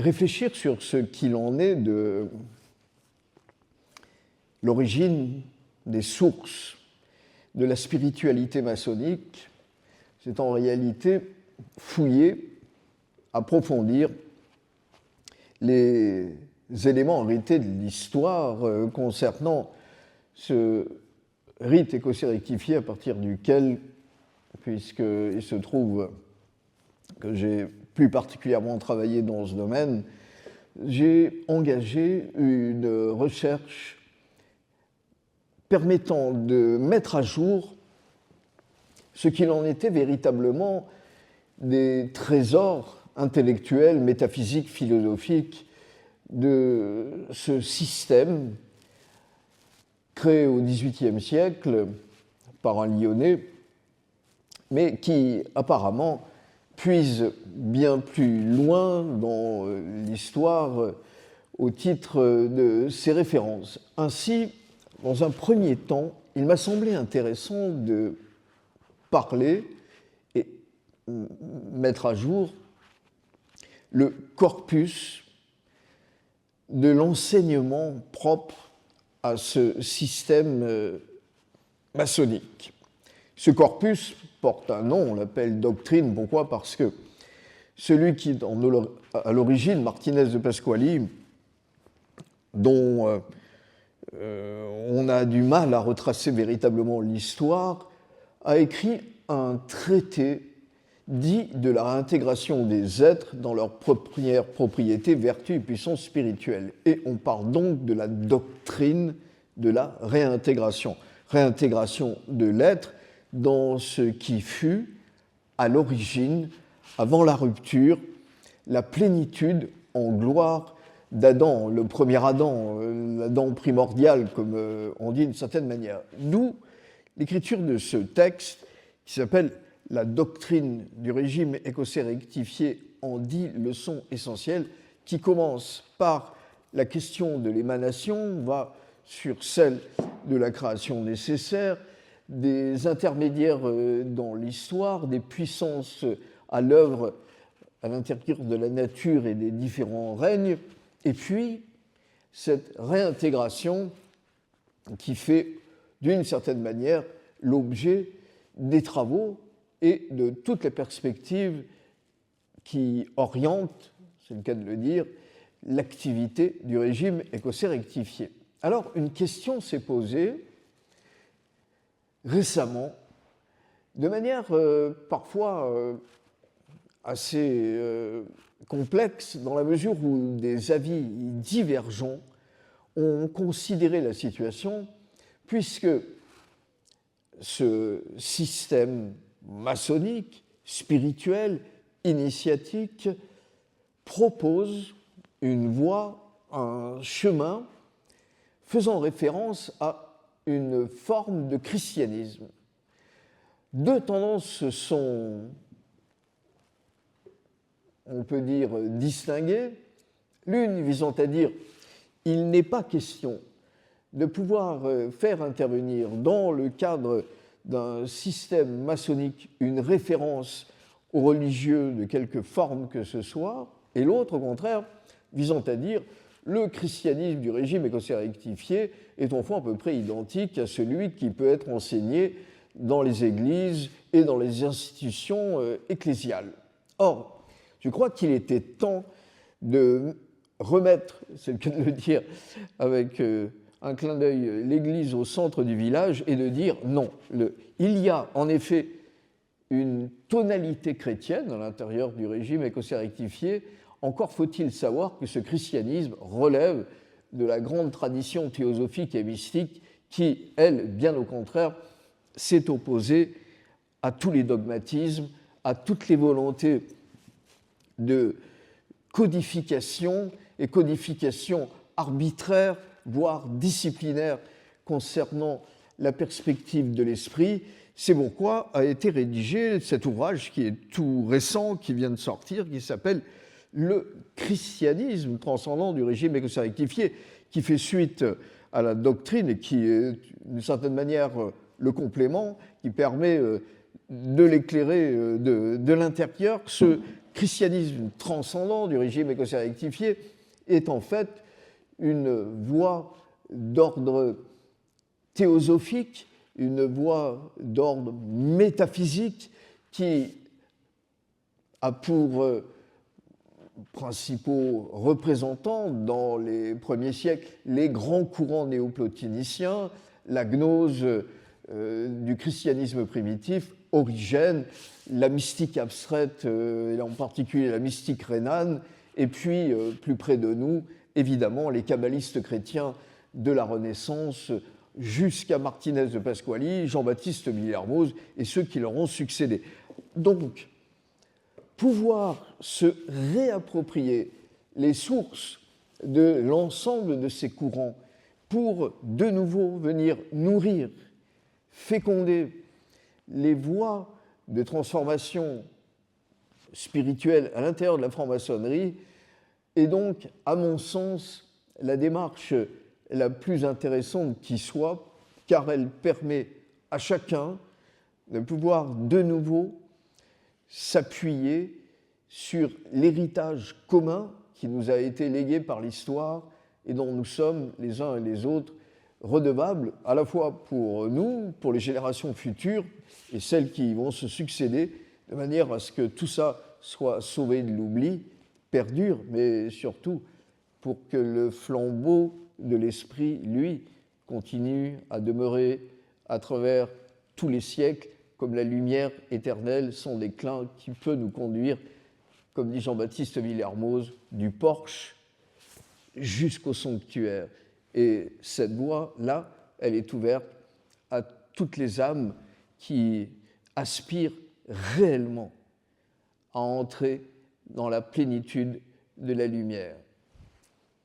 réfléchir sur ce qu'il en est de l'origine des sources de la spiritualité maçonnique, c'est en réalité fouiller, approfondir les éléments hérités de l'histoire concernant ce rite écossais rectifié à partir duquel, puisqu'il se trouve que j'ai plus particulièrement travaillé dans ce domaine, j'ai engagé une recherche permettant de mettre à jour ce qu'il en était véritablement des trésors intellectuels, métaphysiques, philosophiques de ce système créé au XVIIIe siècle par un Lyonnais, mais qui apparemment puise bien plus loin dans l'histoire au titre de ses références. Ainsi, dans un premier temps, il m'a semblé intéressant de parler et mettre à jour le corpus de l'enseignement propre à ce système maçonnique. Ce corpus porte un nom, on l'appelle doctrine. Pourquoi? Parce que celui qui est à l'origine, Martinez de Pasquali, dont on a du mal à retracer véritablement l'histoire, a écrit un traité dit de la réintégration des êtres dans leurs premières propriétés, vertus et puissances spirituelles. Et on parle donc de la doctrine de la réintégration. Réintégration de l'être dans ce qui fut, à l'origine, avant la rupture, la plénitude en gloire d'Adam, le premier Adam, l'Adam primordial, comme on dit d'une certaine manière. D'où l'écriture de ce texte qui s'appelle « La doctrine du régime écossais rectifié en 10 leçons essentielles », qui commence par la question de l'émanation, va sur celle de la création nécessaire, des intermédiaires dans l'histoire, des puissances à l'œuvre à l'intérieur de la nature et des différents règnes, et puis cette réintégration qui fait d'une certaine manière l'objet des travaux et de toutes les perspectives qui orientent, c'est le cas de le dire, l'activité du régime écossais rectifié. Alors, une question s'est posée récemment, de manière parfois assez complexe, dans la mesure où des avis divergents ont considéré la situation, puisque ce système maçonnique, spirituel, initiatique, propose une voie, un chemin faisant référence à une forme de christianisme. Deux tendances se sont, on peut dire, distinguées. L'une visant à dire il n'est pas question de pouvoir faire intervenir dans le cadre d'un système maçonnique une référence aux religieux de quelque forme que ce soit, et l'autre, au contraire, visant à dire le christianisme du régime écossais rectifié est au fond à peu près identique à celui qui peut être enseigné dans les églises et dans les institutions ecclésiales. Or, je crois qu'il était temps de remettre, c'est le cas de le dire avec un clin d'œil, l'église au centre du village et de dire non. Il y a en effet une tonalité chrétienne à l'intérieur du régime écossais rectifié. Encore faut-il savoir que ce christianisme relève de la grande tradition théosophique et mystique qui, elle, bien au contraire, s'est opposée à tous les dogmatismes, à toutes les volontés de codification et codification arbitraire, voire disciplinaire concernant la perspective de l'esprit. C'est pourquoi a été rédigé cet ouvrage qui est tout récent, qui vient de sortir, qui s'appelle « Le christianisme transcendant du régime écossais rectifié », qui fait suite à la doctrine et qui est d'une certaine manière le complément, qui permet de l'éclairer de l'intérieur. Ce christianisme transcendant du régime écossais rectifié est en fait une voie d'ordre théosophique, une voie d'ordre métaphysique qui a pour principaux représentants dans les premiers siècles les grands courants néoplotiniciens, la gnose du christianisme primitif, Origène, la mystique abstraite, et en particulier la mystique rhénane, et puis plus près de nous, évidemment, les kabbalistes chrétiens de la Renaissance jusqu'à Martinez de Pasquali, Jean-Baptiste Villermoz et ceux qui leur ont succédé. Donc, pouvoir se réapproprier les sources de l'ensemble de ces courants pour de nouveau venir nourrir, féconder les voies de transformation spirituelle à l'intérieur de la franc-maçonnerie est donc, à mon sens, la démarche la plus intéressante qui soit, car elle permet à chacun de pouvoir de nouveau s'appuyer sur l'héritage commun qui nous a été légué par l'histoire et dont nous sommes les uns et les autres redevables, à la fois pour nous, pour les générations futures et celles qui vont se succéder, de manière à ce que tout ça soit sauvé de l'oubli, perdure, mais surtout pour que le flambeau de l'esprit, lui, continue à demeurer à travers tous les siècles comme la lumière éternelle, son déclin qui peut nous conduire, comme dit Jean-Baptiste Villermoz, du porche jusqu'au sanctuaire. Et cette voie-là, elle est ouverte à toutes les âmes qui aspirent réellement à entrer dans la plénitude de la lumière.